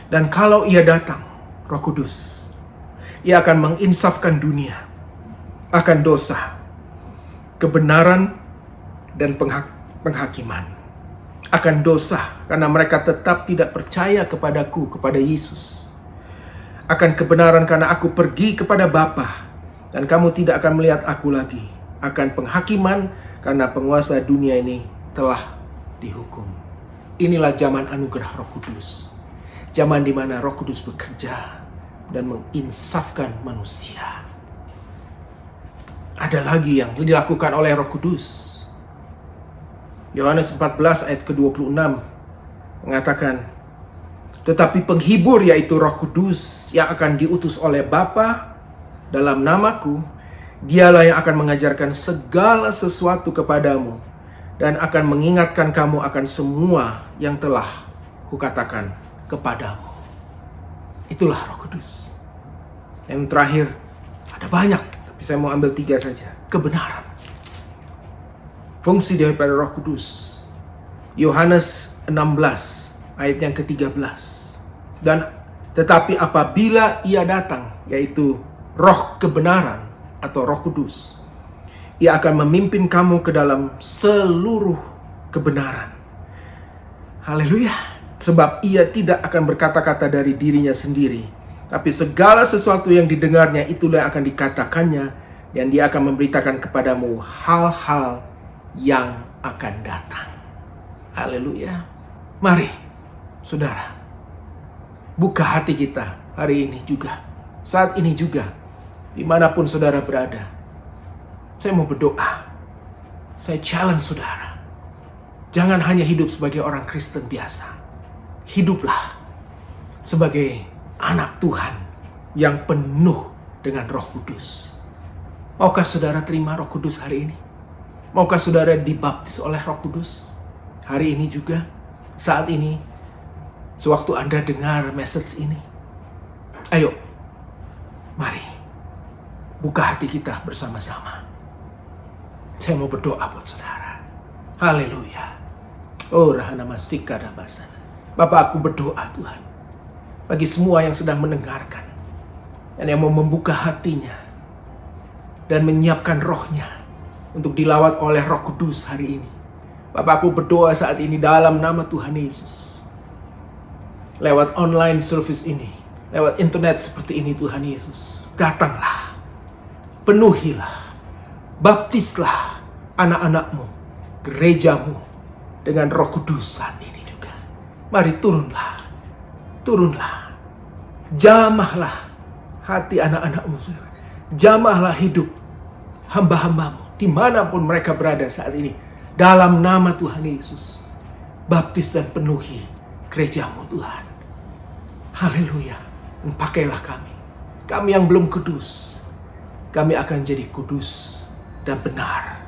Dan kalau ia datang, Roh Kudus, ia akan menginsafkan dunia akan dosa, kebenaran, dan penghakiman. Akan dosa karena mereka tetap tidak percaya kepadaku, kepada Yesus. Akan kebenaran karena aku pergi kepada Bapa dan kamu tidak akan melihat aku lagi. Akan penghakiman karena penguasa dunia ini telah dihukum. Inilah zaman anugerah Roh Kudus. Zaman di mana Roh Kudus bekerja dan menginsafkan manusia. Ada lagi yang dilakukan oleh Roh Kudus. Yohanes 14 ayat ke-26 mengatakan, tetapi penghibur, yaitu Roh Kudus yang akan diutus oleh Bapa dalam namaku, dialah yang akan mengajarkan segala sesuatu kepadamu dan akan mengingatkan kamu akan semua yang telah kukatakan kepadamu. Itulah Roh Kudus. Yang terakhir, ada banyak, tapi saya mau ambil 3 saja. Kebenaran. Fungsi daripada Roh Kudus. Yohanes 16 ayat yang ke-13. Dan tetapi apabila ia datang, yaitu Roh kebenaran atau Roh Kudus. Ia akan memimpin kamu ke dalam seluruh kebenaran. Haleluya. Sebab ia tidak akan berkata-kata dari dirinya sendiri, tapi segala sesuatu yang didengarnya itulah yang akan dikatakannya, dan dia akan memberitakan kepadamu hal-hal yang akan datang. Haleluya. Mari, saudara, buka hati kita hari ini juga, saat ini juga, dimanapun saudara berada. Saya mau berdoa. Saya challenge saudara. Jangan hanya hidup sebagai orang Kristen biasa. Hiduplah sebagai anak Tuhan yang penuh dengan Roh Kudus. Maukah saudara terima Roh Kudus hari ini? Maukah saudara dibaptis oleh Roh Kudus hari ini juga? Saat ini, sewaktu Anda dengar message ini. Ayo, mari buka hati kita bersama-sama. Saya mau berdoa buat saudara. Haleluya. Oh, rahana masika dan basana. Bapak, aku berdoa Tuhan, bagi semua yang sedang mendengarkan, dan yang mau membuka hatinya, dan menyiapkan rohnya, untuk dilawat oleh Roh Kudus hari ini. Bapak, aku berdoa saat ini dalam nama Tuhan Yesus. Lewat online service ini, lewat internet seperti ini Tuhan Yesus. Datanglah, penuhilah, baptislah anak-anakmu, gerejamu, dengan Roh Kudus saat ini. Mari turunlah, turunlah, jamahlah hati anak-anakmu, jamahlah hidup hamba-hambamu, dimanapun mereka berada saat ini, dalam nama Tuhan Yesus. Baptis dan penuhi gerejamu Tuhan. Haleluya. Dan pakailah kami yang belum kudus, kami akan jadi kudus dan benar,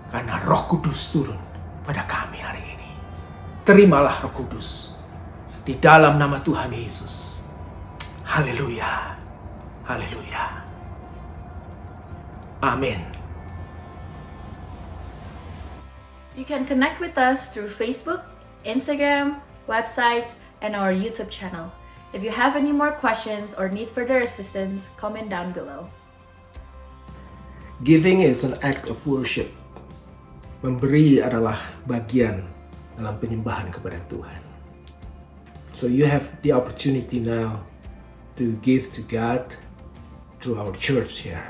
karena Roh Kudus turun pada kami hari ini. Terimalah Roh Kudus di dalam nama Tuhan Yesus. Haleluya. Haleluya. Amin. You can connect with us through Facebook, Instagram, websites, and our YouTube channel. If you have any more questions or need further assistance, comment down below. Giving is an act of worship. Memberi adalah bagian dalam penyembahan kepada Tuhan. So you have the opportunity now to give to God through our church here.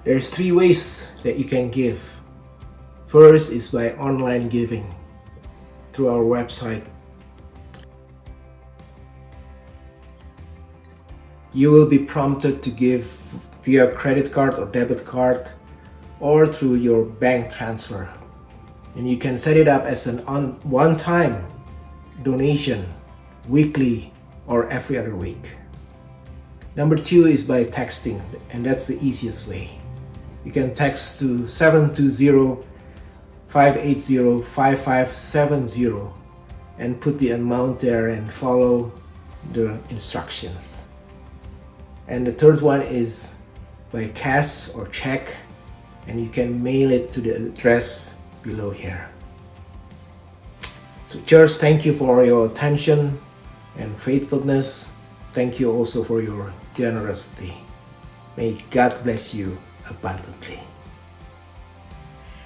There's 3 ways that you can give. First is by online giving through our website. You will be prompted to give via credit card or debit card or through your bank transfer. And you can set it up as an one-time donation, weekly or every other week. Number 2 is by texting, and that's the easiest way. You can text to 720-580-5570 and put the amount there and follow the instructions. And the third one is by cash or check, and you can mail it to the address below here. So church, thank you for your attention and faithfulness. Thank you also for your generosity. May God bless you abundantly.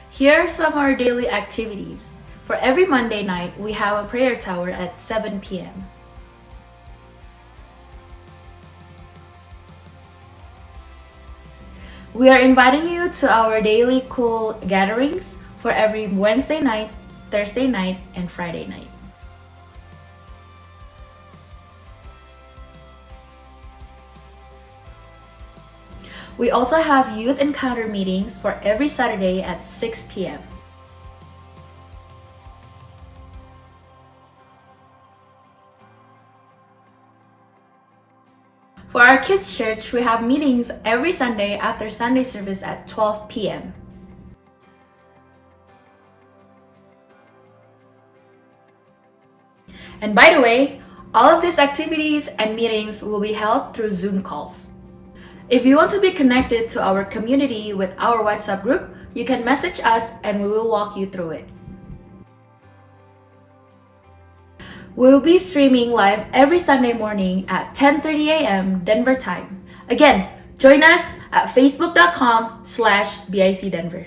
Here are some of our daily activities. For every Monday night, we have a prayer tower at 7 p.m. We are inviting you to our daily cool gatherings for every Wednesday night, Thursday night, and Friday night. We also have youth encounter meetings for every Saturday at 6 p.m. For our kids' church, we have meetings every Sunday after Sunday service at 12 p.m. And by the way, all of these activities and meetings will be held through Zoom calls. If you want to be connected to our community with our WhatsApp group, you can message us and we will walk you through it. We'll be streaming live every Sunday morning at 10:30 a.m. Denver time. Again, join us at facebook.com/BICDenver.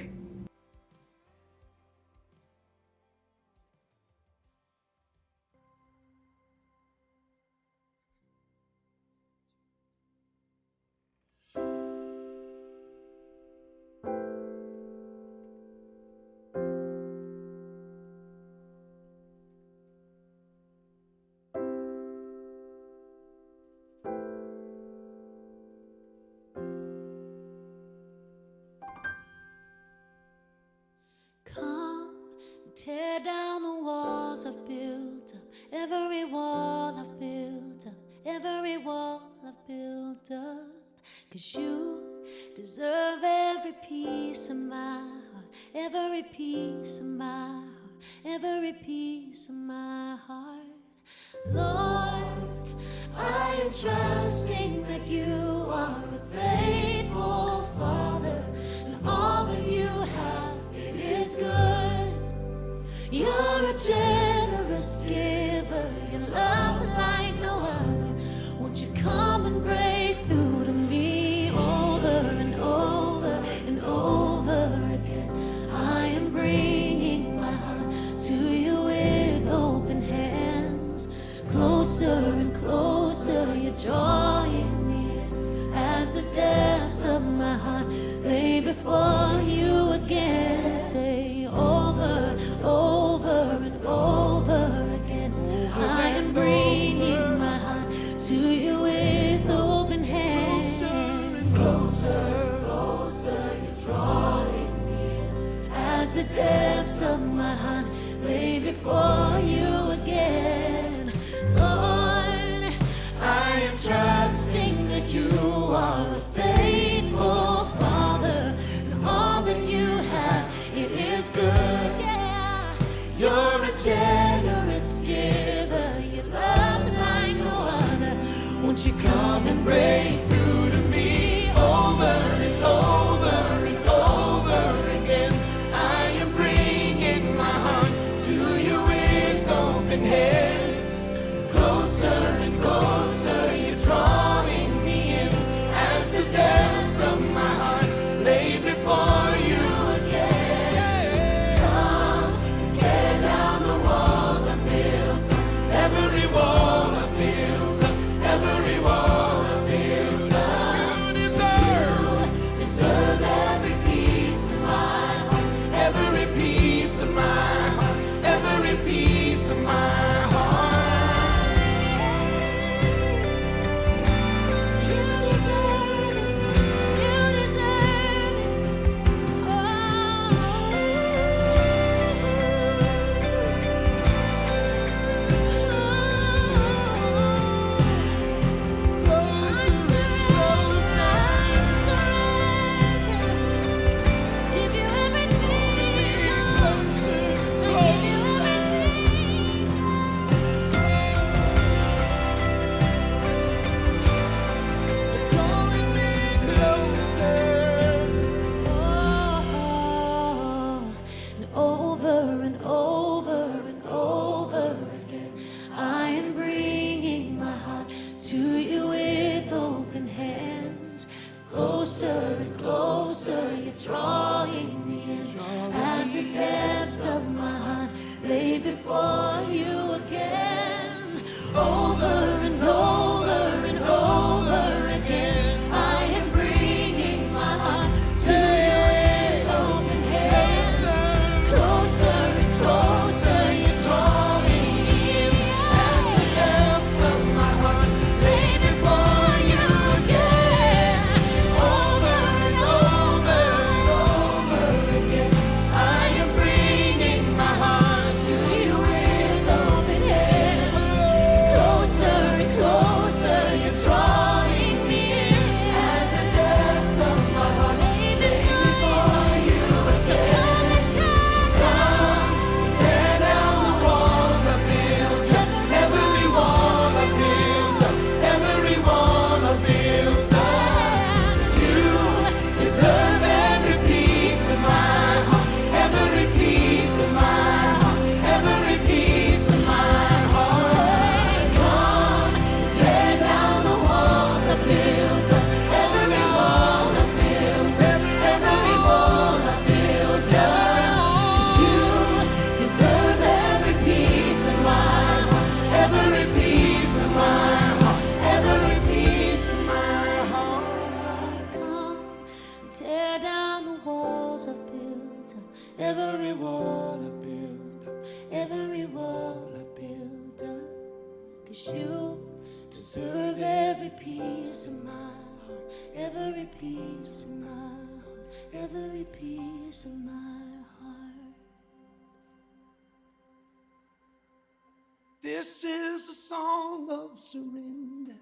Come and tear down the walls I've built up, every wall I've built up, every wall I've built up. 'Cause you deserve every piece of my heart, every piece of my heart, every piece of my heart. Lord, I am trusting that you are a faithful Father, and all that you have, it is good. You're a generous giver, your love's like no other. Won't you come and break through to me over and over and over again? I am bringing my heart to you with open hands. Closer and closer, you're drawing me in. As the depths of my heart lay before you again. Say over, over and over again. I am bringing my heart to you with open hands. Closer, closer, you're drawing me in. As the depths of my heart lay before you again. Lord, I am trusting that you are a faithful Father, and all that you have, it is good. Yeah, you're a generous giver, your love's like no other. Won't you come and break through to me over and over and over again? I am bringing my heart to you with open hands. Closer and closer, you're drawing me in. As the depths of my heart lay before you again. Come and tear down the walls I built up, every wall I built up, every wall I built up. You deserve every piece of my heart, every piece of my heart, every piece of my heart. You deserve it, you deserve it. I surrender, give you everything. I give you everything. Drawing me closer. And over and over and over again, I am bringing my heart to you with open hands. Closer and closer, you're drawing me in. As the depths of my heart lay before you again. Over and over and over again, I am bringing my heart to you with open hands. Closer and closer, you're drawing me in. As the depths of my heart lay before you again. Over and over and over again, I am bringing my heart to you with open every wall I've built up, every wall I've built up. 'Cause you deserve every piece of my heart, every piece of my heart, every piece of my heart. This is a song of surrender.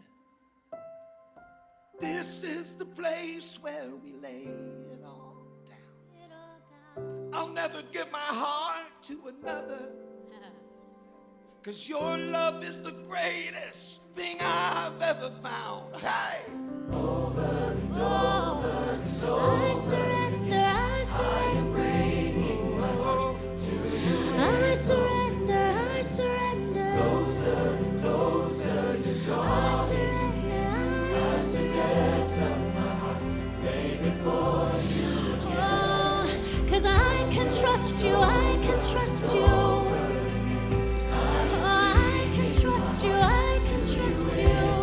This is the place where we lay it all down. I'll never give my heart to another, 'cause your love is the greatest thing I've ever found. Hey. I surrender, I surrender. I surrender, I surrender. Closer and closer you draw. I surrender, I surrender. My heart lay before you. Oh, 'cause I can trust you, I can trust you. Oh, I can trust you, I can trust you.